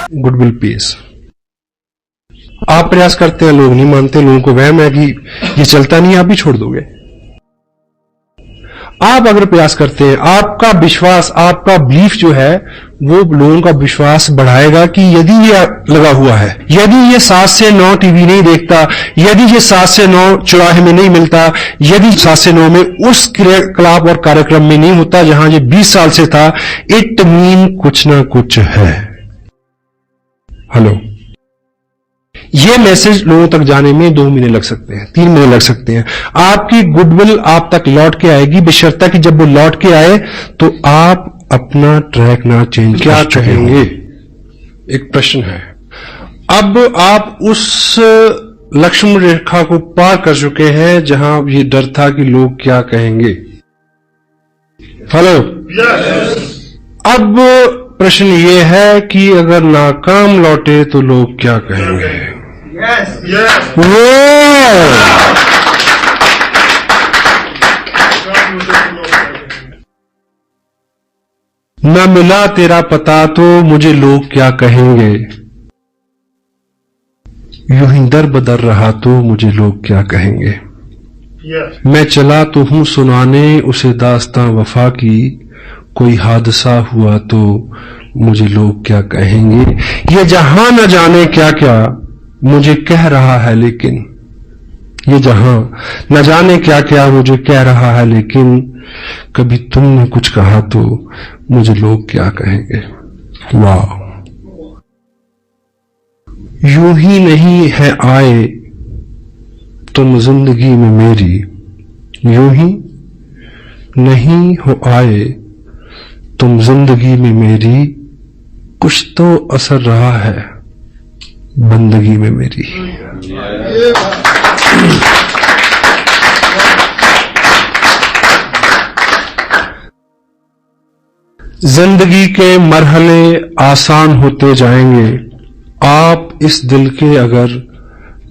Goodwill pace. आप प्रयास करते हैं, लोग नहीं मानते, लोगों को वहम है कि ये चलता नहीं, आप भी छोड़ दोगे। आप अगर प्रयास करते हैं, आपका विश्वास, आपका बिलीफ जो है वो लोगों का विश्वास बढ़ाएगा कि यदि ये लगा हुआ है, यदि ये 7 से 9 टीवी नहीं देखता, यदि ये 7 से 9 चौराहे में नहीं मिलता, यदि 7 से 9 में उस क्रियाकलाप और कार्यक्रम में नहीं होता जहां ये 20 साल से था, इट मीन कुछ ना कुछ है। हेलो, ये मैसेज लोगों तक जाने में 2 महीने लग सकते हैं, 3 महीने लग सकते हैं। आपकी गुडविल आप तक लौट के आएगी, बशर्ते कि जब वो लौट के आए तो आप अपना ट्रैक ना चेंज क्या कहेंगे। एक प्रश्न है, अब आप उस लक्ष्मण रेखा को पार कर चुके हैं जहां ये डर था कि लोग क्या कहेंगे। हेलो, अब प्रश्न ये है कि अगर नाकाम लौटे तो लोग क्या कहेंगे। न मिला तेरा पता तो मुझे लोग क्या कहेंगे, यूं ही दर बदर रहा तो मुझे लोग क्या कहेंगे। मैं चला तो हूं सुनाने उसे दास्तां वफा की, कोई हादसा हुआ तो मुझे लोग क्या कहेंगे। ये जहां न जाने क्या क्या मुझे कह रहा है, लेकिन ये जहां न जाने क्या क्या मुझे कह रहा है, लेकिन कभी तुमने कुछ कहा तो मुझे लोग क्या कहेंगे। वाह, यूं ही नहीं है आए तुम जिंदगी में मेरी, यूं ही नहीं हो आए तुम जिंदगी में मेरी, कुछ तो असर रहा है बंदगी में मेरी। जिंदगी के मरहले आसान होते जाएंगे, आप इस दिल के अगर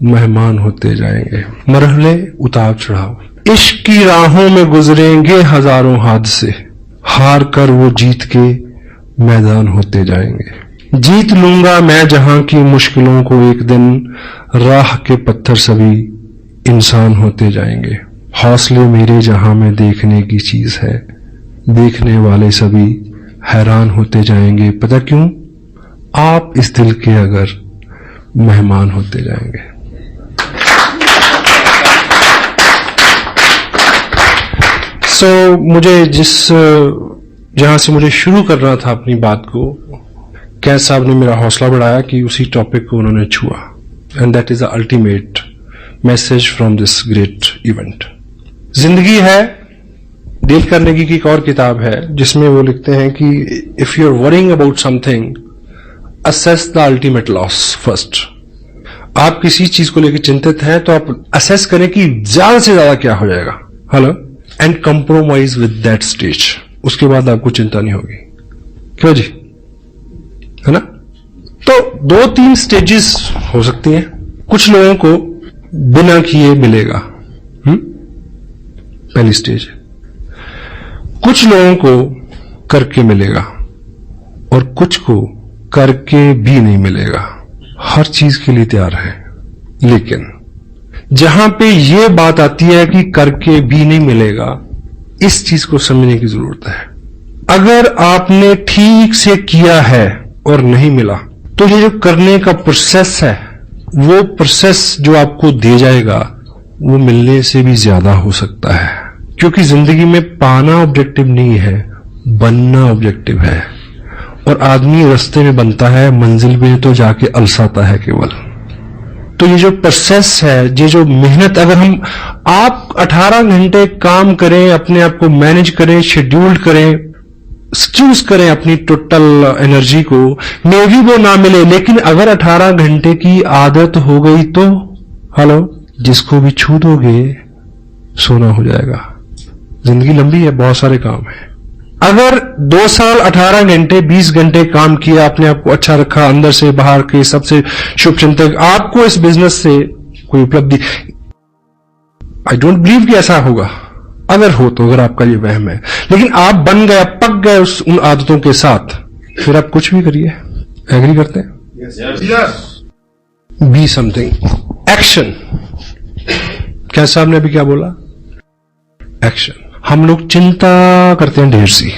मेहमान होते जाएंगे। मरहले उतार चढ़ाव, इश्क की राहों में गुजरेंगे हजारों हादसे, हार कर वो जीत के मैदान होते जाएंगे। जीत लूंगा मैं जहां की मुश्किलों को एक दिन, राह के पत्थर सभी इंसान होते जाएंगे। हौसले मेरे जहां में देखने की चीज है, देखने वाले सभी हैरान होते जाएंगे। पता क्यों? आप इस दिल के अगर मेहमान होते जाएंगे। मुझे जहां से मुझे शुरू करना था अपनी बात को, कैद साहब ने मेरा हौसला बढ़ाया कि उसी टॉपिक को उन्होंने छुआ, and that is the ultimate message from this great event. जिंदगी है डील कार्नेगी की एक और किताब है जिसमें वो लिखते हैं कि if you are worrying about something, assess the ultimate loss first. आप किसी चीज को लेकर चिंतित हैं तो आप असेस करें कि ज्यादा से ज्यादा क्या हो जाएगा। Hello, and compromise with that stage. उसके बाद आपको चिंता नहीं होगी। क्यों जी, है ना? तो 2-3 स्टेजेस हो सकती हैं। कुछ लोगों को बिना किए मिलेगा, पहली स्टेज। कुछ लोगों को करके मिलेगा और कुछ को करके भी नहीं मिलेगा। हर चीज के लिए तैयार है, लेकिन जहां पे ये बात आती है कि करके भी नहीं मिलेगा, इस चीज को समझने की जरूरत है। अगर आपने ठीक से किया है और नहीं मिला, तो ये जो करने का प्रोसेस है, वो प्रोसेस जो आपको दे जाएगा वो मिलने से भी ज्यादा हो सकता है। क्योंकि जिंदगी में पाना ऑब्जेक्टिव नहीं है, बनना ऑब्जेक्टिव है। और आदमी रास्ते में बनता है, मंजिल में तो जाके अलसाता है केवल। तो ये जो प्रोसेस है, ये जो मेहनत, अगर आप 18 घंटे काम करें, अपने आप को मैनेज करें, शेड्यूल्ड करें, चूज करें अपनी टोटल एनर्जी को, मे भी वो ना मिले, लेकिन अगर 18 घंटे की आदत हो गई तो हेलो, जिसको भी छू दोगे सोना हो जाएगा। जिंदगी लंबी है, बहुत सारे काम है। अगर 2 साल 18 घंटे 20 घंटे काम किया, अपने आप को अच्छा रखा, अंदर से बाहर के सबसे शुभ चिंतक, आपको इस बिजनेस से कोई उपलब्धि, आई डोंट बिलीव कि ऐसा होगा। अगर हो तो, अगर आपका ये वहम है, लेकिन आप बन गए, पक गए उन आदतों के साथ, फिर आप कुछ भी करिए। एग्री करते हैं? Be something. एक्शन, क्या साहब ने अभी क्या बोला? एक्शन। हम लोग चिंता करते हैं ढेर सी,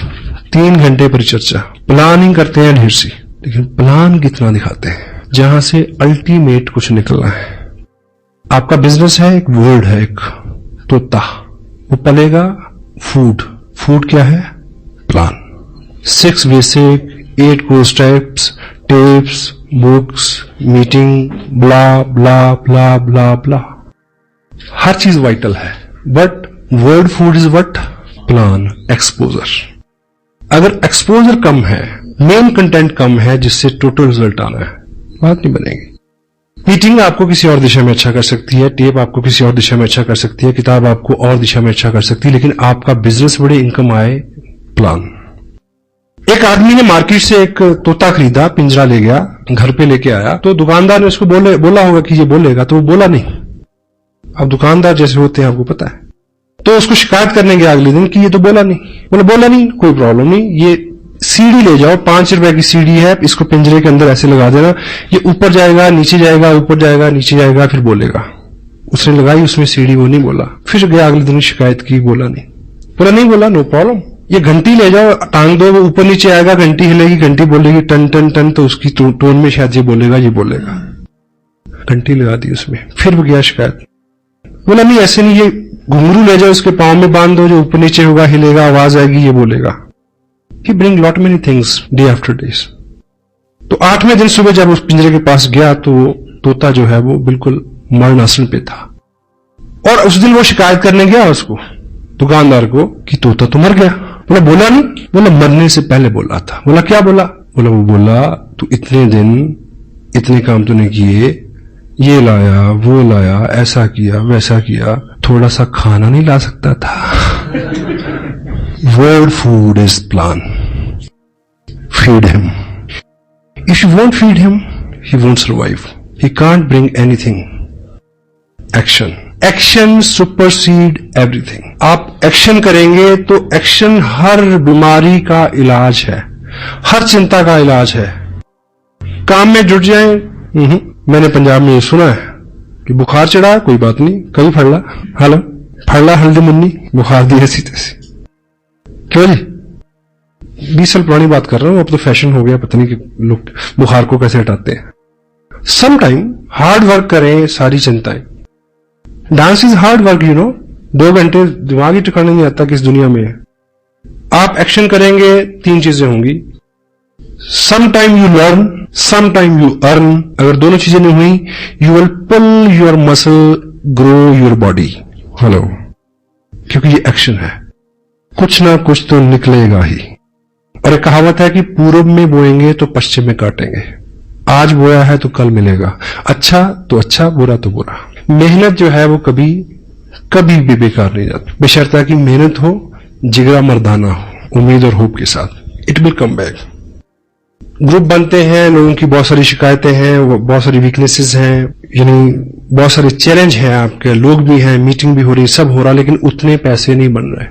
3 घंटे परिचर्चा, प्लानिंग करते हैं ढेर सी, लेकिन प्लान कितना दिखाते हैं जहां से अल्टीमेट कुछ निकलना है। आपका बिजनेस है, एक वर्ड है, एक तोता, वो पलेगा फूड। फूड क्या है? Plan. 6 basic, 8 course types, tips, books, meeting, blah blah blah blah blah, हर चीज वाइटल है, but word food is what? Plan, exposure. अगर एक्सपोजर कम है, मेन कंटेंट कम है, जिससे टोटल रिजल्ट आना है, बात नहीं बनेगी। मीटिंग आपको किसी और दिशा में अच्छा कर सकती है, टेप आपको किसी और दिशा में अच्छा कर सकती है, किताब आपको और दिशा में अच्छा कर सकती है, लेकिन आपका बिजनेस बड़े इनकम आए, प्लान। एक आदमी ने मार्केट से एक तोता खरीदा, पिंजरा ले गया, घर पे लेके आया, तो दुकानदार ने उसको बोला होगा कि ये बोलेगा, तो वो बोला नहीं। अब दुकानदार जैसे होते हैं आपको पता है, तो उसको शिकायत करने गया अगले दिन कि ये तो बोला नहीं। बोला नहीं, कोई प्रॉब्लम नहीं, ये सीढ़ी ले जाओ, 5 रुपए की सीढ़ी है, इसको पिंजरे के अंदर ऐसे लगा देना, ये ऊपर जाएगा, नीचे जाएगा, ऊपर जाएगा, नीचे जाएगा, फिर बोलेगा। उसने लगाई उसमें सीढ़ी, वो नहीं बोला। फिर गया अगले दिन, शिकायत की, बोला नहीं बोला, नो प्रॉब्लम। ये घंटी ले जाओ, टांग दो, वो ऊपर नीचे आएगा, घंटी हिलेगी, घंटी बोलेगी टन टन टन, तो उसकी टोन में शायद ये बोलेगा। घंटी लगा दी उसमें, फिर वो गया शिकायत, बोला नहीं ऐसे नहीं, ये घुंघरू ले जाओ, उसके पांव में बांध दो, जो ऊपर नीचे होगा हिलेगा, आवाज आएगी, ये बोलेगा। He bring lot many things day after days. तो 8वें दिन सुबह जब उस पिंजरे के पास गया तो तोता जो है वो बिल्कुल मरणासन पे था, और उस दिन वो शिकायत करने गया उसको, दुकानदार को, कि तोता तो मर गया। बोला नहीं, बोला मरने से पहले बोला था। बोला क्या बोला? वो बोला तू इतने दिन इतने काम तूने किए, ये लाया, वो लाया, ऐसा किया, वैसा किया, थोड़ा सा खाना नहीं ला सकता था? Word food is plan. Feed him. If you won't feed him, he won't survive. He can't bring anything. Action. Action supersede everything. आप एक्शन करेंगे तो एक्शन हर बीमारी का इलाज है, हर चिंता का इलाज है। काम में जुट जाएं। मैंने पंजाब में ये सुना है कि बुखार चढ़ा, कोई बात नहीं, कहीं फड़ला हल्दी मुन्नी, बुखार दी ऐसी तैसी। क्यों जी? 20 साल पुरानी बात कर रहा हूं, अब तो फैशन हो गया, पता नहीं कि लोग बुखार को कैसे हटाते हैं। सम टाइम हार्ड वर्क करें, सारी चिंताएं। डांस इज हार्ड वर्क, 2 घंटे दिमाग ही ठिकाने नहीं आता किस दुनिया में है। आप एक्शन करेंगे, 3 चीजें होंगी, some time you learn, some time you earn. अगर दोनों चीजें नहीं हुई, you will pull your muscle, grow your body. Hello, क्योंकि ये एक्शन है, कुछ ना कुछ तो निकलेगा ही। और एक कहावत है कि पूर्व में बोएंगे तो पश्चिम में काटेंगे। आज बोया है तो कल मिलेगा, अच्छा तो अच्छा, बुरा तो बुरा। मेहनत जो है वो कभी भी बेकार नहीं जाती, बशर्ते कि मेहनत हो, जिगरा मर्दाना हो, उम्मीद और होप के साथ। It will come back. Group बनते हैं, लोगों की बहुत सारी शिकायतें हैं, बहुत सारी वीकनेसेस हैं, यानी बहुत सारे चैलेंज हैं, आपके लोग भी हैं, मीटिंग भी हो रही, सब हो रहा, लेकिन उतने पैसे नहीं बन रहे।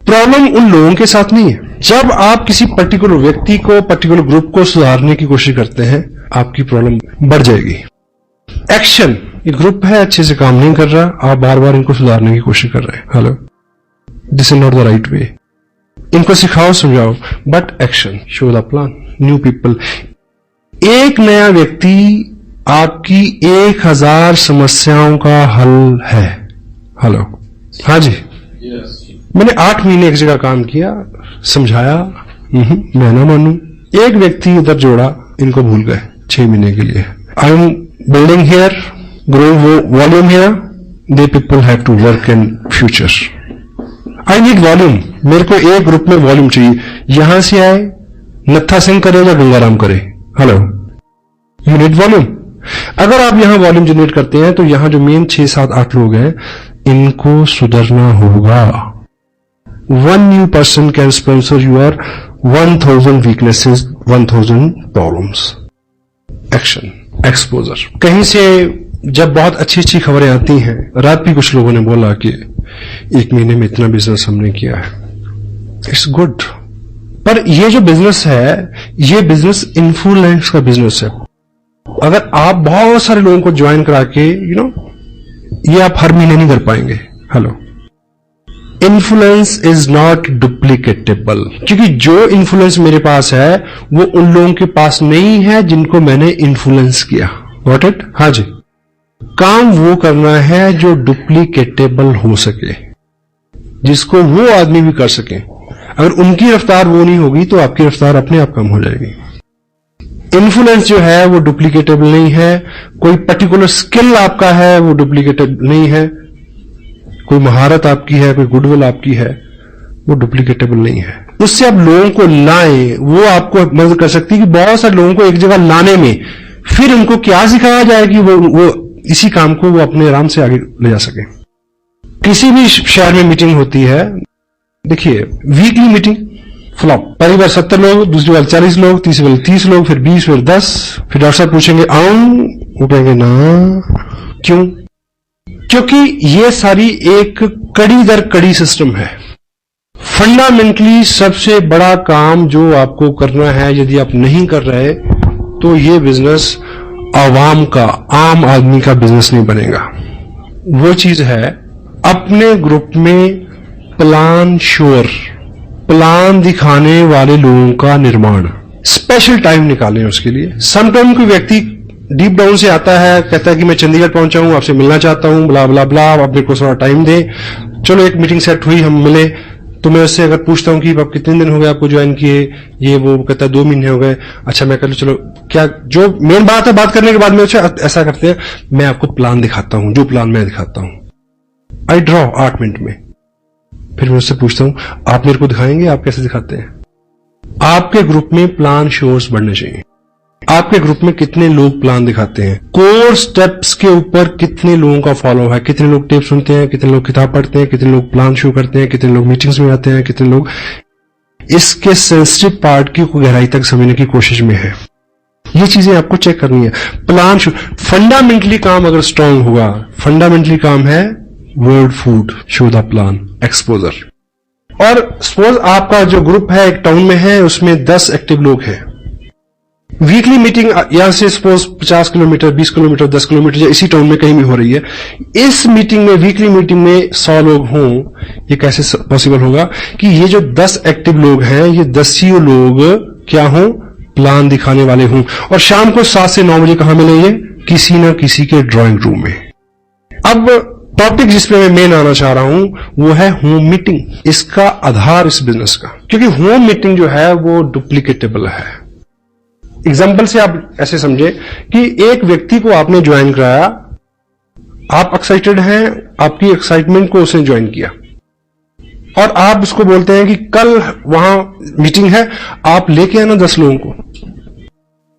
प्रॉब्लम उन लोगों के साथ नहीं है। जब आप किसी पर्टिकुलर व्यक्ति को, पर्टिकुलर ग्रुप को सुधारने की कोशिश करते हैं, आपकी प्रॉब्लम बढ़ जाएगी। एक्शन, ये ग्रुप है, अच्छे से काम नहीं कर रहा, आप बार बार इनको सुधारने की कोशिश कर रहे हैं। Hello, this is not the right way. इनको सिखाओ, समझाओ, but action, show the plan, new people. एक नया व्यक्ति आपकी 1000 समस्याओं का हल है। हेलो, हाँ जी, मैंने 8 महीने एक जगह काम किया, समझाया, मैं ना मानू, एक व्यक्ति उधर जोड़ा, इनको भूल गए 6 महीने के लिए। I am building here, growing volume here, they people have to work in future. I need volume, मेरे को एक ग्रुप में वॉल्यूम चाहिए। यहां से आए, नत्था सिंह करे या गंगाराम करे, हेलो, यू नीड वॉल्यूम। अगर आप यहां वॉल्यूम जनरेट करते हैं तो यहां जो मेन 6, 7, 8 लोग हैं, इनको सुधरना होगा। 1 new person can sponsor your 1000 weaknesses, 1000 problems. Action, exposure. कहीं से जब बहुत अच्छी अच्छी खबरें आती हैं, रात भी कुछ लोगों ने बोला कि 1 महीने में इतना बिजनेस हमने किया है, इट्स गुड। पर ये जो बिजनेस है, ये बिजनेस इन्फ्लुएंस का बिजनेस है। अगर आप बहुत सारे लोगों को ज्वाइन करा के ये आप हर महीने नहीं कर पाएंगे। हेलो, इन्फ्लुएंस इज नॉट डुप्लीकेटेबल, क्योंकि जो इन्फ्लुएंस मेरे पास है वो उन लोगों के पास नहीं है जिनको मैंने इन्फ्लुएंस किया। Got it? हाँ जी। काम वो करना है जो डुप्लीकेटेबल हो सके, जिसको वो आदमी भी कर सके। अगर उनकी रफ्तार वो नहीं होगी तो आपकी रफ्तार अपने आप कम हो जाएगी। इन्फ्लुएंस जो है वो डुप्लीकेटेबल नहीं है। कोई पर्टिकुलर स्किल आपका है वो डुप्लीकेटेबल नहीं है। कोई महारत आपकी है, कोई गुडविल आपकी है, वो डुप्लीकेटेबल नहीं है। उससे आप लोगों को लाएं, वो आपको मदद कर सकती है कि बहुत सारे लोगों को एक जगह लाने में फिर उनको क्या सिखाया जाए कि वो इसी काम को वो अपने आराम से आगे ले जा सके। किसी भी शहर में मीटिंग होती है, देखिए वीकली मीटिंग फ्लॉप, पहली बार 70 लोग, दूसरी बार 40 लोग, तीसरी बार 30 लोग, फिर 20, फिर 10, फिर डॉक्टर साहब पूछेंगे आऊं, वो कहेंगे ना। क्यों? क्योंकि ये सारी एक कड़ी दर कड़ी सिस्टम है। फंडामेंटली सबसे बड़ा काम जो आपको करना है, यदि आप नहीं कर रहे तो ये बिजनेस आवाम का, आम आदमी का बिजनेस नहीं बनेगा। वो चीज है अपने ग्रुप में प्लान श्योर, प्लान दिखाने वाले लोगों का निर्माण। स्पेशल टाइम निकालें उसके लिए। समटाइम कोई व्यक्ति डीप डाउन से आता है, कहता है कि मैं चंडीगढ़ पहुंचा हूं, आपसे मिलना चाहता हूं, ब्ला ब्ला ब्ला, आप मेरे को थोड़ा टाइम दें। चलो एक मीटिंग सेट हुई, हम मिले, तो मैं उससे अगर पूछता हूं कि आप कितने दिन हो गए आपको ज्वाइन किए, ये वो कहता है 2 महीने हो गए। अच्छा, मैं कह लूं चलो क्या जो मेन बात है, बात करने के बाद में ऐसा करते हैं, मैं आपको प्लान दिखाता हूं, जो प्लान मैं दिखाता हूं, आई ड्रॉ 8 मिनट में। फिर मैं उससे पूछता हूं आप मेरे को दिखाएंगे, आप कैसे दिखाते हैं? आपके ग्रुप में प्लान शोर्स बढ़ने चाहिए। आपके ग्रुप में कितने लोग प्लान दिखाते हैं, कोर स्टेप्स के ऊपर कितने लोगों का फॉलो है, कितने लोग टिप्स सुनते हैं, कितने लोग किताब पढ़ते हैं, कितने लोग प्लान शो करते हैं, कितने लोग मीटिंग्स में आते हैं, कितने लोग इसके सेंसिटिव पार्ट की गहराई तक समझने की कोशिश में है। ये चीजें आपको चेक करनी है। प्लान शो फंडामेंटली काम अगर स्ट्रांग होगा, फंडामेंटली काम है word food, show the plan, exposure. और सपोज आपका जो ग्रुप है एक टाउन में है, उसमें 10 एक्टिव लोग हैं। वीकली मीटिंग यहां से सपोज 50 किलोमीटर, 20 किलोमीटर, 10 किलोमीटर या इसी टाउन में कहीं भी हो रही है। इस मीटिंग में, वीकली मीटिंग में 100 लोग हों, ये कैसे पॉसिबल होगा कि ये जो 10 एक्टिव लोग हैं, ये 10 ही लोग क्या हों, प्लान दिखाने वाले हों। और शाम को 7 से 9 बजे कहां मिलेंगे? किसी ना किसी के ड्राइंग रूम में। अब टॉपिक जिस पे मैं मेन आना चाह रहा हूं वो है होम मीटिंग, इसका आधार इस बिजनेस का। क्योंकि होम मीटिंग जो है वो डुप्लीकेटेबल है। एग्जाम्पल से आप ऐसे समझे कि एक व्यक्ति को आपने ज्वाइन कराया, आप एक्साइटेड हैं, आपकी एक्साइटमेंट को उसने ज्वाइन किया, और आप उसको बोलते हैं कि कल वहां मीटिंग है, आप लेके आना 10 लोगों को।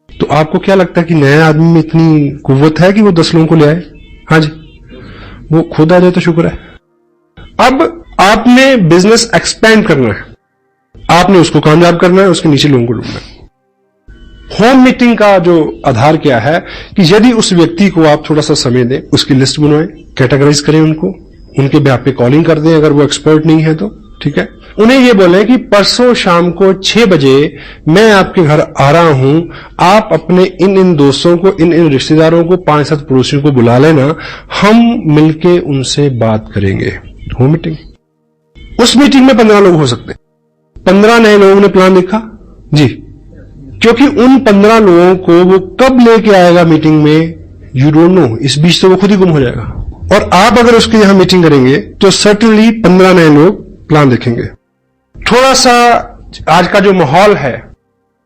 तो आपको क्या लगता है कि नए आदमी में इतनी कुव्वत है कि वो 10 लोगों को ले आए? हाँ जी, वो खुद आ जाए तो शुक्र है। अब आपने बिजनेस एक्सपेंड करना है, आपने उसको कामयाब करना है, उसके नीचे लोगों को ढूंढना है। होम मीटिंग का जो आधार क्या है कि यदि उस व्यक्ति को आप थोड़ा सा समय दें, उसकी लिस्ट बनवाएं, कैटेगराइज करें उनको, उनके बेहाफ पे कॉलिंग कर दें अगर वो एक्सपर्ट नहीं है तो, ठीक है। उन्हें ये बोले कि परसों शाम को 6 बजे मैं आपके घर आ रहा हूं, आप अपने इन दोस्तों को, इन रिश्तेदारों को, 5-7 पड़ोसियों को बुला लेना, हम मिलके उनसे बात करेंगे। Home meeting. उस मीटिंग में 15 लोग हो सकते हैं। 15 नए लोगों ने प्लान देखा जी, क्योंकि उन 15 लोगों को वो कब लेके आएगा मीटिंग में, यू डोंट नो। इस बीच तो वो खुद ही गुम हो जाएगा। और आप अगर उसके यहां मीटिंग करेंगे तो सर्टेनली 15 नए लोग प्लान देखेंगे। थोड़ा सा आज का जो माहौल है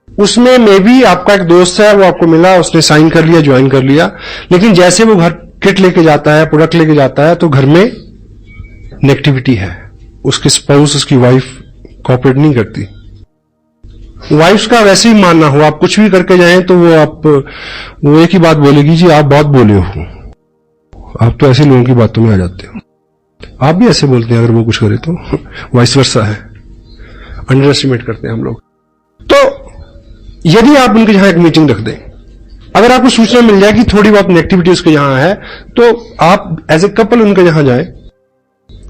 उसमें मे भी आपका एक दोस्त है, वो आपको मिला, उसने साइन कर लिया, ज्वाइन कर लिया, लेकिन जैसे वो घर किट लेके जाता है, प्रोडक्ट लेके जाता है, तो घर में नेगेटिविटी है। उसके स्पाउस, उसकी वाइफ कोऑपरेट नहीं करती। वाइफ का वैसे ही मानना हो, आप कुछ भी करके जाएं तो वो एक ही बात बोलेगी, जी आप बहुत बोले हो, आप तो ऐसे लोगों की बातों में आ जाते हो। आप भी ऐसे बोलते हैं अगर वो कुछ करे तो, वाइस वर्सा है। अंडर एस्टिमेट करते हैं हम लोग। तो यदि आप उनके यहां एक मीटिंग रख दें, अगर आपको सूचना मिल जाए कि थोड़ी बहुत नेगेटिविटी उसके यहां है, तो आप एज ए कपल उनके यहां जाएं,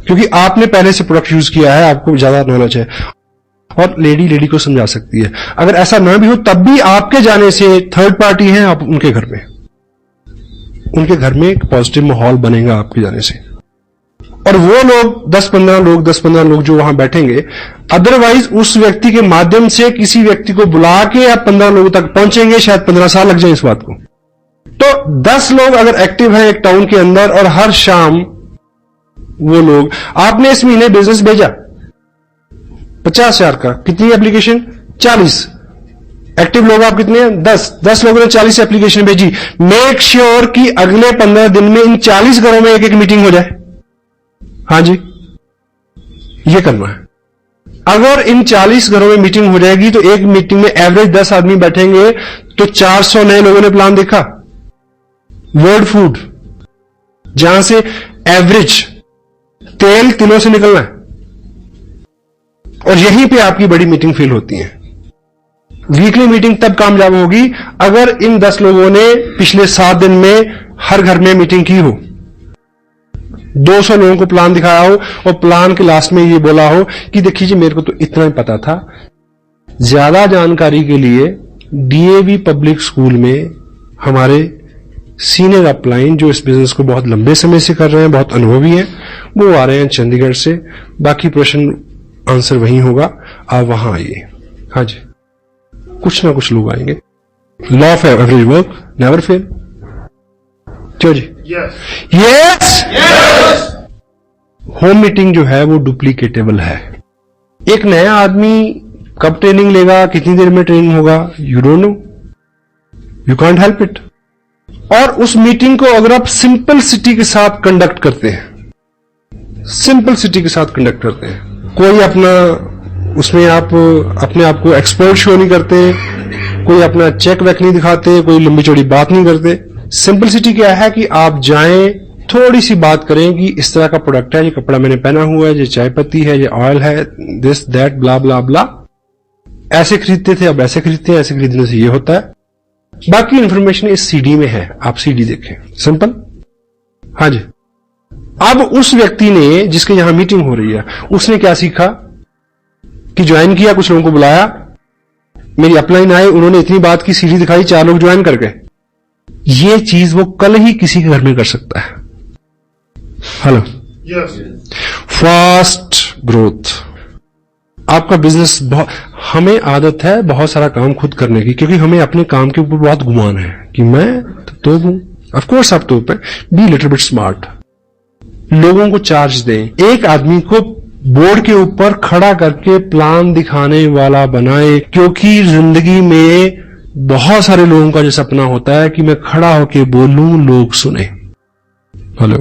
क्योंकि आपने पहले से प्रोडक्ट यूज किया है, आपको ज्यादा नॉलेज है। और लेडी को समझा सकती है। अगर ऐसा ना भी हो तब भी आपके जाने से थर्ड पार्टी है, आप उनके घर में एक पॉजिटिव माहौल बनेगा आपके जाने से। और वो लोग 10-15 लोग जो वहां बैठेंगे, अदरवाइज उस व्यक्ति के माध्यम से किसी व्यक्ति को बुला के आप 15 लोगों तक पहुंचेंगे, शायद 15 साल लग जाए इस बात को। तो 10 लोग अगर एक्टिव हैं एक टाउन के अंदर और हर शाम वो लोग, आपने इस महीने बिजनेस भेजा 50,000 का, कितनी एप्लीकेशन? 40। एक्टिव लोग आप कितने हैं? 10 लोगों ने 40 एप्लीकेशन भेजी। मेक श्योर कि अगले 15 दिन में इन 40 घरों में एक मीटिंग हो जाए। हां जी, ये करना है। अगर इन 40 घरों में मीटिंग हो जाएगी तो एक मीटिंग में एवरेज 10 आदमी बैठेंगे, तो 400 नए लोगों ने प्लान देखा। वर्ल्ड फूड, जहां से एवरेज तेल तिलों से निकलना है, और यहीं पे आपकी बड़ी मीटिंग फेल होती है। वीकली मीटिंग तब कामयाब होगी अगर इन 10 लोगों ने पिछले 7 दिन में हर घर में मीटिंग की हो, 200 लोगों को प्लान दिखाया हो और प्लान के लास्ट में ये बोला हो कि देखिए जी, मेरे को तो इतना ही पता था। ज्यादा जानकारी के लिए डीएवी पब्लिक स्कूल में हमारे सीनियर अपलाइन जो इस बिजनेस को बहुत लंबे समय से कर रहे हैं, बहुत अनुभवी हैं, वो आ रहे हैं चंडीगढ़ से। बाकी प्रश्न आंसर वहीं होगा, आप वहां आइए। हाँ जी, कुछ ना कुछ लोग आएंगे। Law of average work never fail. क्यों जी? यस। होम मीटिंग जो है वो डुप्लीकेटेबल है। एक नया आदमी कब ट्रेनिंग लेगा, कितनी देर में ट्रेनिंग होगा, you don't know, you can't help it. और उस मीटिंग को अगर आप सिंपलिसिटी के साथ कंडक्ट करते हैं, कोई अपना उसमें आप अपने आप को एक्सपर्ट शो नहीं करते, कोई अपना चेक वेक नहीं दिखाते, कोई लंबी चौड़ी बात नहीं करते। सिंपलिसिटी क्या है कि आप जाएं, थोड़ी सी बात करें कि इस तरह का प्रोडक्ट है, ये कपड़ा मैंने पहना हुआ है, ये चाय पत्ती है, ये ऑयल है, दिस दैट ब्ला ब्ला ब्ला। ऐसे खरीदते थे, अब ऐसे खरीदते हैं, ऐसे खरीदने से ये होता है। बाकी इंफॉर्मेशन इस सीडी में है, आप सीडी देखें, सिंपल। हाँ जी। अब उस व्यक्ति ने जिसके यहां मीटिंग हो रही है, उसने क्या सीखा कि ज्वाइन किया, कुछ लोगों को बुलाया, मेरी अपलाइन आए, उन्होंने इतनी बात की, सीडी दिखाई, 4 लोग ज्वाइन कर गए। ये चीज वो कल ही किसी के घर में कर सकता है। Hello, fast growth. आपका बिजनेस हमें आदत है बहुत सारा काम खुद करने की, क्योंकि हमें अपने काम के ऊपर बहुत गुमान है कि मैं तो हूं। ऑफ कोर्स आप तो बी लिटिल बिट स्मार्ट। लोगों को चार्ज दें। एक आदमी को बोर्ड के ऊपर खड़ा करके प्लान दिखाने वाला बनाए, क्योंकि जिंदगी में बहुत सारे लोगों का जो सपना होता है कि मैं खड़ा होके बोलूं, लोग सुने। हेलो,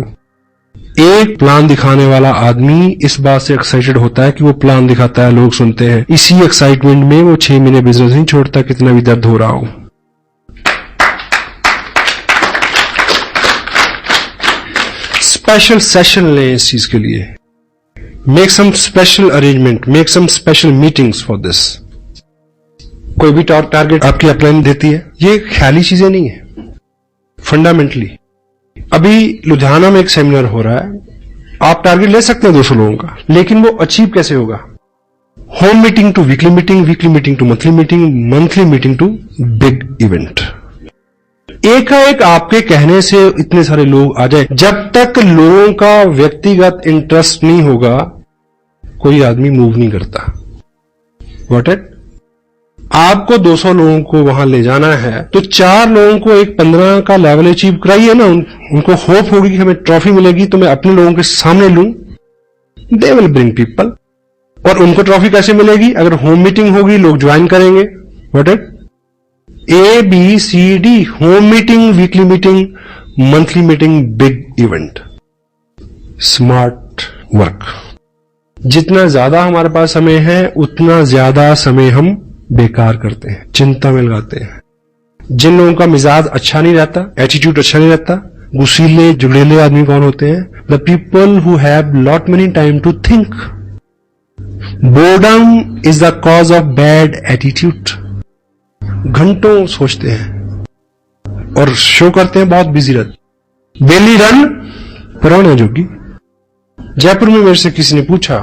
एक प्लान दिखाने वाला आदमी इस बात से एक्साइटेड होता है कि वो प्लान दिखाता है, लोग सुनते हैं। इसी एक्साइटमेंट में वो 6 महीने बिजनेस नहीं छोड़ता, कितना भी दर्द हो रहा हो। स्पेशल सेशन लें इस चीज के लिए। Make some special arrangement, make some special meetings for this. कोई भी टारगेट आपकी अपलाइन देती है, ये ख्याली चीजें नहीं है, फंडामेंटली। अभी लुधियाना में एक सेमिनार हो रहा है, आप टारगेट ले सकते हैं 200 लोगों का, लेकिन वो अचीव कैसे होगा? Home meeting to weekly meeting, weekly meeting to monthly meeting, monthly meeting to big event. एकाएक आपके कहने से इतने सारे लोग आ जाए, जब तक लोगों का व्यक्तिगत इंटरेस्ट नहीं होगा, कोई आदमी मूव नहीं करता। What it? आपको 200 लोगों को वहां ले जाना है, तो 4 लोगों को एक 15 का लेवल अचीव कराइए ना। उनको होप होगी कि हमें ट्रॉफी मिलेगी, तो मैं अपने लोगों के सामने लूं, दे विल ब्रिंग पीपल। और उनको ट्रॉफी कैसे मिलेगी? अगर होम मीटिंग होगी, लोग ज्वाइन करेंगे। What it? ABCD, home meeting, weekly meeting, monthly meeting, big event. Smart work. जितना ज्यादा हमारे पास समय है, उतना ज्यादा समय हम बेकार करते हैं, चिंता में लगाते हैं। जिन लोगों का मिजाज अच्छा नहीं रहता, एटीट्यूड अच्छा नहीं रहता, गुस्सीले जुड़ेले आदमी कौन होते हैं? The people who have lot many time to think. Boredom is the cause of bad attitude. घंटों सोचते हैं और शो करते हैं बहुत बिजी रहते। बेली रन पुराना जोगी। जयपुर में मेरे से किसी ने पूछा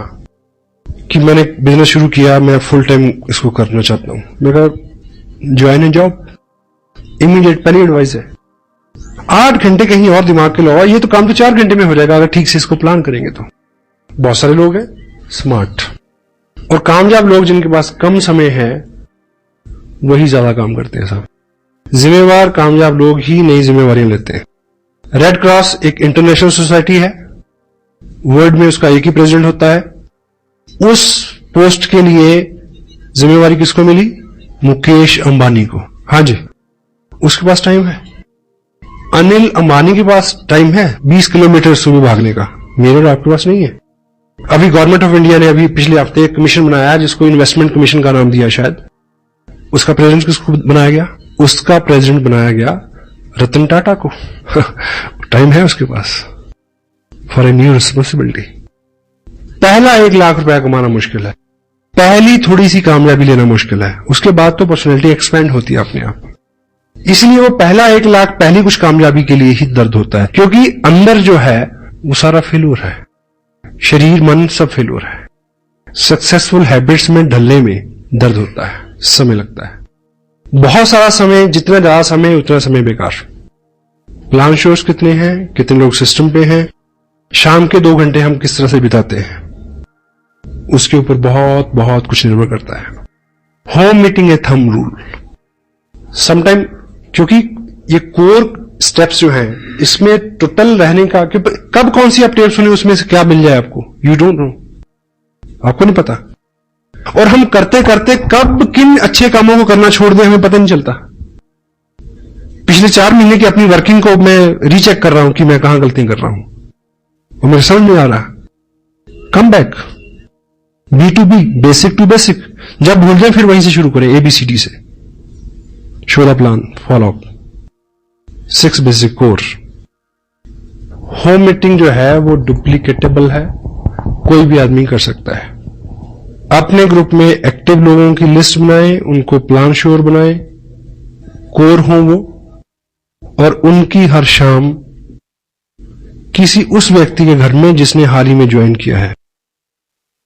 कि मैंने बिजनेस शुरू किया, मैं फुल टाइम इसको करना चाहता हूं। मैं कहा ज्वाइन ए जॉब, इमीडिएट पहली एडवाइस है। 8 घंटे कहीं और दिमाग के लगाओ, ये तो काम तो 4 घंटे में हो जाएगा अगर ठीक से इसको प्लान करेंगे तो। बहुत सारे लोग हैं स्मार्ट और कामयाब लोग जिनके पास कम समय है वही ज्यादा काम करते हैं साहब। जिम्मेवार कामयाब लोग ही नई जिम्मेवारियां लेते हैं। रेड क्रॉस एक इंटरनेशनल सोसाइटी है, वर्ल्ड में उसका एक ही प्रेसिडेंट होता है। उस पोस्ट के लिए जिम्मेवारी किसको मिली? मुकेश अंबानी को। हाँ जी, उसके पास टाइम है। अनिल अंबानी के पास टाइम है 20 किलोमीटर सुबह भागने का, मेरे और आपके पास नहीं है। अभी गवर्नमेंट ऑफ इंडिया ने अभी पिछले हफ्ते एक कमीशन बनाया जिसको इन्वेस्टमेंट कमीशन का नाम दिया शायद। उसका प्रेसिडेंट किसको बनाया गया? उसका प्रेसिडेंट बनाया गया रतन टाटा को। टाइम है उसके पास फॉर ए न्यू रिस्पॉन्सिबिलिटी। पहला 1 लाख रुपया कमाना मुश्किल है, पहली थोड़ी सी कामयाबी लेना मुश्किल है, उसके बाद तो पर्सनैलिटी एक्सपेंड होती है अपने आप। इसलिए वो पहला 1 लाख पहली कुछ कामयाबी के लिए ही दर्द होता है, क्योंकि अंदर जो है वो सारा फेल्योर है, शरीर मन सब फेल्योर है। सक्सेसफुल हैबिट्स में ढलने में दर्द होता है, समय लगता है, बहुत सारा समय। जितना ज्यादा समय उतना समय बेकार। प्लान शोर्स कितने हैं, कितने लोग सिस्टम पे हैं, शाम के 2 घंटे हम किस तरह से बिताते हैं, उसके ऊपर बहुत बहुत कुछ निर्भर करता है। होम मीटिंग ए थंब रूल समटाइम, क्योंकि ये कोर स्टेप्स जो हैं इसमें टोटल रहने का कि कब कौन सी आप टेप सुनी उसमें से क्या मिल जाए आपको, यू डोंट नो, आपको नहीं पता। और हम करते करते कब किन अच्छे कामों को करना छोड़ दें हमें पता नहीं चलता। पिछले 4 महीने की अपनी वर्किंग को मैं रीचेक कर रहा हूं कि मैं कहां गलतियां कर रहा हूं और मेरे समझ में आ रहा। Come back, B2B, basic to basic. जब भूल जाए फिर वहीं से शुरू करें, ABCD से। Show the plan, follow up, 6 basic core. Home meeting जो है वो डुप्लीकेटेबल है, कोई भी आदमी कर सकता है। अपने ग्रुप में एक्टिव लोगों की लिस्ट बनाएं, उनको प्लान श्योर बनाएं, कोर हों वो, और उनकी हर शाम किसी उस व्यक्ति के घर में जिसने हाल ही में ज्वाइन किया है,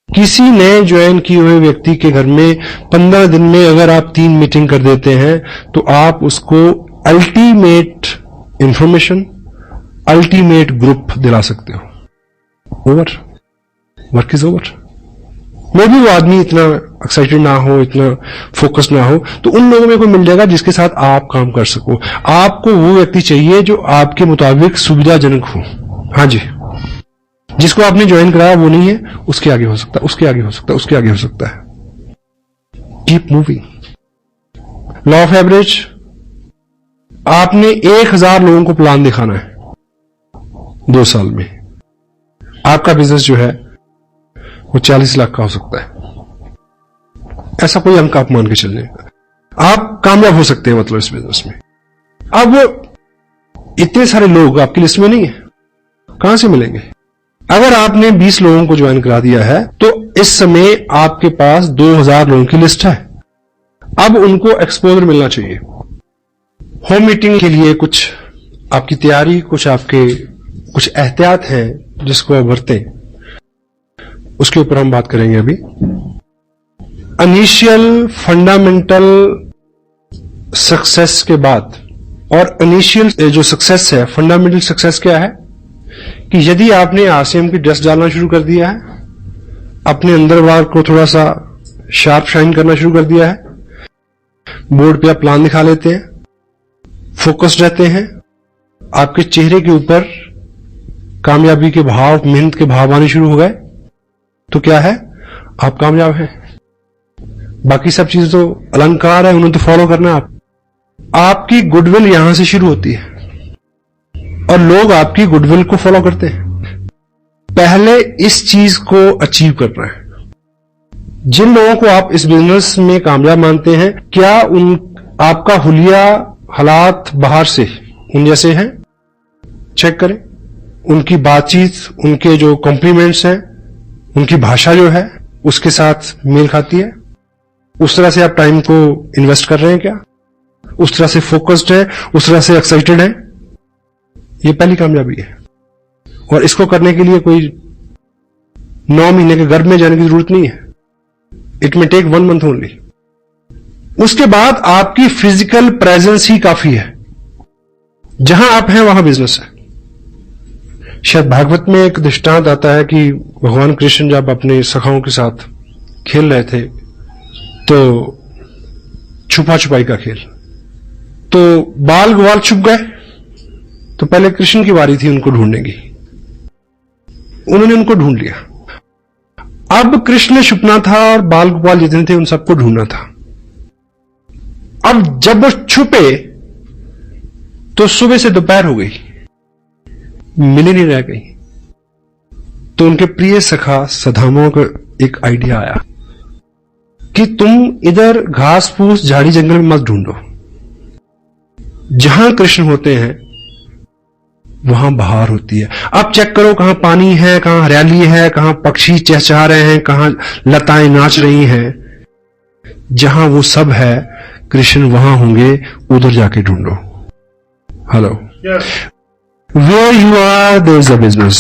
किसी नए ज्वाइन किए हुए व्यक्ति के घर में 15 दिन में अगर आप 3 मीटिंग कर देते हैं तो आप उसको अल्टीमेट इंफॉर्मेशन, अल्टीमेट ग्रुप दिला सकते हो। Over, work is over. मे भी वो आदमी इतना एक्साइटेड ना हो, इतना फोकस ना हो, तो उन लोगों में कोई मिल जाएगा जिसके साथ आप काम कर सको। आपको वो व्यक्ति चाहिए जो आपके मुताबिक सुविधाजनक हो। हाँ जी, जिसको आपने ज्वाइन कराया वो नहीं है, उसके आगे हो सकता है, उसके आगे हो सकता है, उसके आगे हो सकता है। Keep moving. Law of average, आपने 1000 लोगों को प्लान दिखाना है 2 साल में। आपका बिजनेस जो है वो 40 लाख का हो सकता है, ऐसा कोई अंक आप मान के चलने, आप कामयाब हो सकते हैं मतलब इस बिजनेस में। अब इतने सारे लोग आपकी लिस्ट में नहीं है, कहां से मिलेंगे? अगर आपने 20 लोगों को ज्वाइन करा दिया है तो इस समय आपके पास 2000 लोगों की लिस्ट है। अब उनको एक्सपोजर मिलना चाहिए। होम मीटिंग के लिए कुछ आपकी तैयारी, कुछ आपके कुछ एहतियात हैं जिसको आप बरतें, उसके ऊपर हम बात करेंगे अभी। इनिशियल फंडामेंटल सक्सेस के बाद, और इनिशियल जो सक्सेस है, फंडामेंटल सक्सेस क्या है कि यदि आपने आरसीएम की ड्रेस डालना शुरू कर दिया है, अपने अंदर बाहर को थोड़ा सा शार्प शाइन करना शुरू कर दिया है, बोर्ड पे आप प्लान दिखा लेते हैं, फोकस्ड रहते हैं, आपके चेहरे के ऊपर कामयाबी के भाव, मेहनत के भाव आने शुरू हो गए, तो क्या है, आप कामयाब हैं। बाकी सब चीजें तो अलंकार है, उन्हें तो फॉलो करना है। आपकी गुडविल यहां से शुरू होती है और लोग आपकी गुडविल को फॉलो करते हैं। पहले इस चीज को अचीव करना है। जिन लोगों को आप इस बिजनेस में कामयाब मानते हैं, क्या आपका हुलिया हालात बाहर से उन जैसे हैं? चेक करें। उनकी बातचीत, उनके जो कॉम्प्लीमेंट्स हैं, उनकी भाषा जो है उसके साथ मेल खाती है? उस तरह से आप टाइम को इन्वेस्ट कर रहे हैं क्या? उस तरह से फोकस्ड है, उस तरह से एक्साइटेड है? ये पहली कामयाबी है। और इसको करने के लिए कोई 9 महीने के गर्भ में जाने की जरूरत नहीं है। It may take 1 month only. उसके बाद आपकी फिजिकल प्रेजेंस ही काफी है। जहां आप हैं वहां बिजनेस है। शायद भागवत में एक दृष्टांत आता है कि भगवान कृष्ण जब अपने सखाओं के साथ खेल रहे थे तो छुपा छुपाई का खेल, तो बाल ग्वाल छुप गए, तो पहले कृष्ण की बारी थी उनको ढूंढने की। उन्होंने उनको ढूंढ लिया। अब कृष्ण ने छुपना था और बाल गोपाल जितने थे उन सबको ढूंढना था। अब जब वो छुपे तो सुबह से दोपहर हो गई, मिल ही नहीं रह गई। तो उनके प्रिय सखा सधामुओं को एक आइडिया आया कि तुम इधर घास फूस झाड़ी जंगल में मत ढूंढो, जहां कृष्ण होते हैं वहां बहार होती है। अब चेक करो कहां पानी है, कहां हरियाली है, कहां पक्षी चहचहा रहे हैं, कहां लताएं नाच रही हैं। जहां वो सब है कृष्ण वहां होंगे, उधर जाके ढूंढो। Hello, where you are there is a business.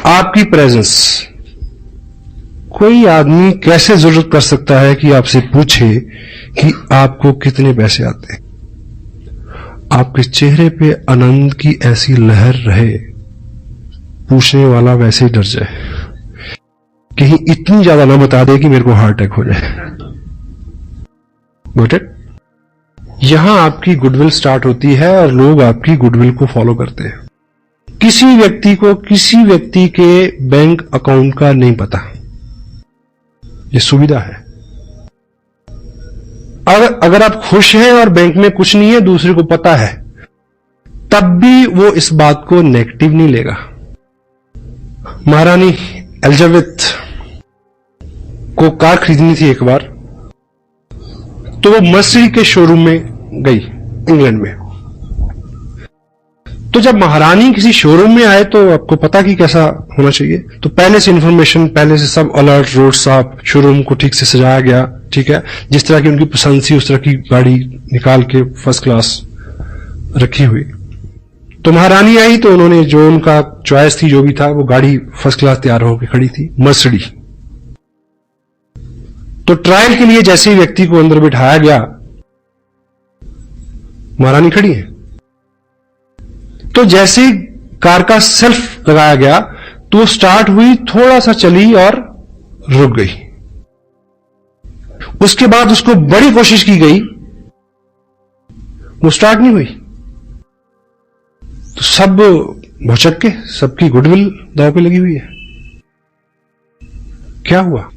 आपकी प्रेजेंस कोई आदमी कैसे जरूरत कर सकता है कि आपसे पूछे कि आपको कितने पैसे आते हैं। आपके चेहरे पे आनंद की ऐसी लहर रहे, पूछने वाला वैसे डर जाए, कहीं इतनी ज्यादा ना बता दे कि मेरे को हार्ट अटैक हो जाए। Got it? यहां आपकी गुडविल स्टार्ट होती है और लोग आपकी गुडविल को फॉलो करते हैं। किसी व्यक्ति को किसी व्यक्ति के बैंक अकाउंट का नहीं पता, ये सुविधा है। अगर आप खुश हैं और बैंक में कुछ नहीं है, दूसरे को पता है, तब भी वो इस बात को नेगेटिव नहीं लेगा। महारानी एलिजाबेथ को कार खरीदनी थी एक बार, तो वो मर्सिडीज के शोरूम में गई इंग्लैंड में। तो जब महारानी किसी शोरूम में आए तो आपको पता कि कैसा होना चाहिए, तो पहले से इंफॉर्मेशन, पहले से सब अलर्ट, रोड साफ, शोरूम को ठीक से सजाया गया, ठीक है, जिस तरह की उनकी पसंद थी उस तरह की गाड़ी निकाल के फर्स्ट क्लास रखी हुई। तो महारानी आई तो उन्होंने जो उनका चॉइस थी, जो भी था, वो गाड़ी फर्स्ट क्लास तैयार होकर खड़ी थी, मर्सिडीज। तो ट्रायल के लिए जैसे ही व्यक्ति को अंदर बिठाया गया, महारानी खड़ी है, तो जैसे ही कार का सेल्फ लगाया गया तो वो स्टार्ट हुई, थोड़ा सा चली और रुक गई। उसके बाद उसको बड़ी कोशिश की गई, वो स्टार्ट नहीं हुई। तो सब भौचक के, सबकी गुडविल दांव पे लगी हुई है। क्या हुआ?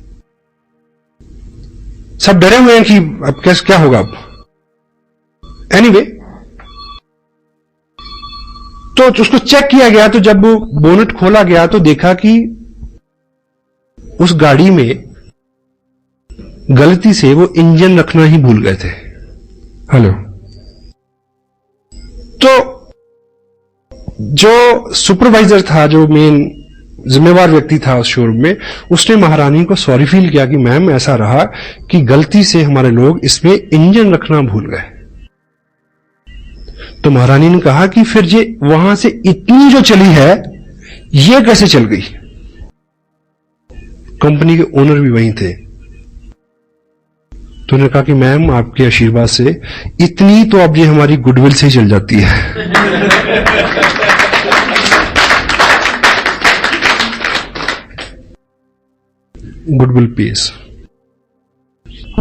सब डरे हुए हैं कि अब कैसे क्या होगा। अब एनीवे, तो उसको चेक किया गया, तो जब बोनट खोला गया तो देखा कि उस गाड़ी में गलती से वो इंजन रखना ही भूल गए थे। हेलो, तो जो सुपरवाइजर था, जो मेन जिम्मेवार व्यक्ति था उस शोरूम में, उसने महारानी को सॉरी फील किया कि मैम ऐसा रहा कि गलती से हमारे लोग इसमें इंजन रखना भूल गए। तो महारानी ने कहा कि फिर ये वहां से इतनी जो चली है, ये कैसे चल गई? कंपनी के ओनर भी वहीं थे। तो उन्होंने कहा कि मैम आपके आशीर्वाद से इतनी तो अब ये हमारी गुडविल से ही चल जाती है। Goodwill pace.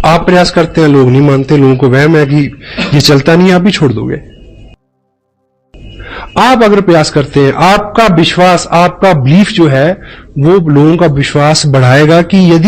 आप प्रयास करते हैं, लोग नहीं मानते, लोगों को वहम है कि ये चलता नहीं, आप भी छोड़ दोगे। आप अगर प्रयास करते हैं, आपका विश्वास, आपका बिलीफ जो है वो लोगों का विश्वास बढ़ाएगा कि यदि